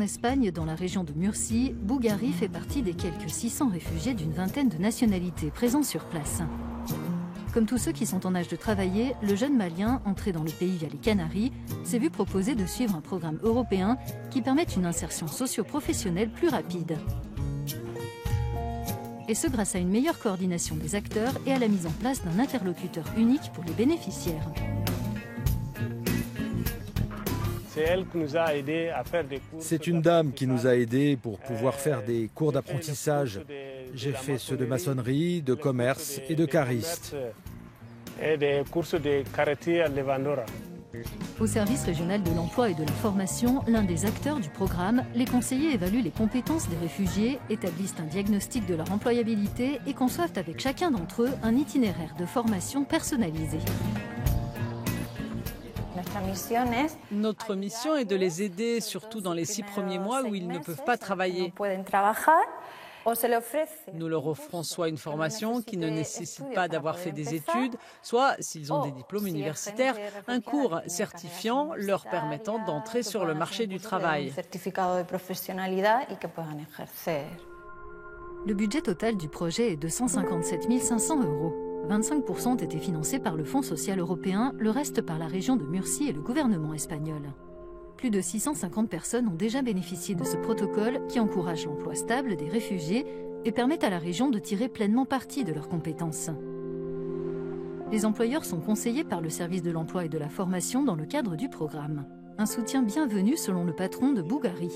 Espagne, dans la région de Murcie, Bougari fait partie des quelques 600 réfugiés d'une vingtaine de nationalités présents sur place. Comme tous ceux qui sont en âge de travailler, le jeune Malien, entré dans le pays via les Canaries, s'est vu proposer de suivre un programme européen qui permet une insertion socio-professionnelle plus rapide. Et ce grâce à une meilleure coordination des acteurs et à la mise en place d'un interlocuteur unique pour les bénéficiaires. C'est une dame qui nous a aidés pour pouvoir faire des cours d'apprentissage. J'ai fait ceux de maçonnerie, de commerce et de cariste. Au service régional de l'emploi et de la formation, l'un des acteurs du programme, les conseillers évaluent les compétences des réfugiés, établissent un diagnostic de leur employabilité et conçoivent avec chacun d'entre eux un itinéraire de formation personnalisé. Notre mission est de les aider, surtout dans les 6 premiers mois où ils ne peuvent pas travailler. Nous leur offrons soit une formation qui ne nécessite pas d'avoir fait des études, soit, s'ils ont des diplômes universitaires, un cours certifiant leur permettant d'entrer sur le marché du travail. Le budget total du projet est de 157 500 €. 25% ont été financés par le Fonds social européen, le reste par la région de Murcie et le gouvernement espagnol. Plus de 650 personnes ont déjà bénéficié de ce protocole qui encourage l'emploi stable des réfugiés et permet à la région de tirer pleinement parti de leurs compétences. Les employeurs sont conseillés par le service de l'emploi et de la formation dans le cadre du programme. Un soutien bienvenu selon le patron de Bougari.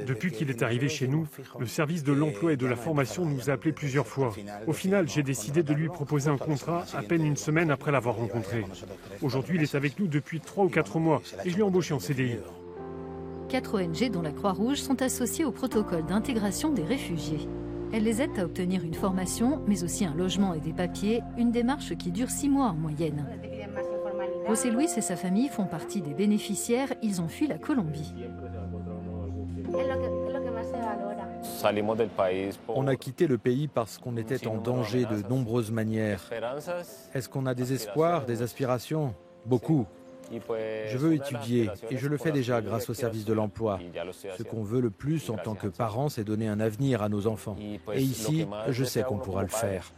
Depuis qu'il est arrivé chez nous, le service de l'emploi et de la formation nous a appelés plusieurs fois. Au final, j'ai décidé de lui proposer un contrat à peine une semaine après l'avoir rencontré. Aujourd'hui, il est avec nous depuis 3 ou 4 mois et je l'ai embauché en CDI. 4 ONG, dont la Croix-Rouge, sont associées au protocole d'intégration des réfugiés. Elles les aident à obtenir une formation, mais aussi un logement et des papiers, une démarche qui dure 6 mois en moyenne. José Luis et sa famille font partie des bénéficiaires, ils ont fui la Colombie. On a quitté le pays parce qu'on était en danger de nombreuses manières. Est-ce qu'on a des espoirs, des aspirations? Beaucoup. Je veux étudier et je le fais déjà grâce au service de l'emploi. Ce qu'on veut le plus en tant que parents, c'est donner un avenir à nos enfants. Et ici, je sais qu'on pourra le faire.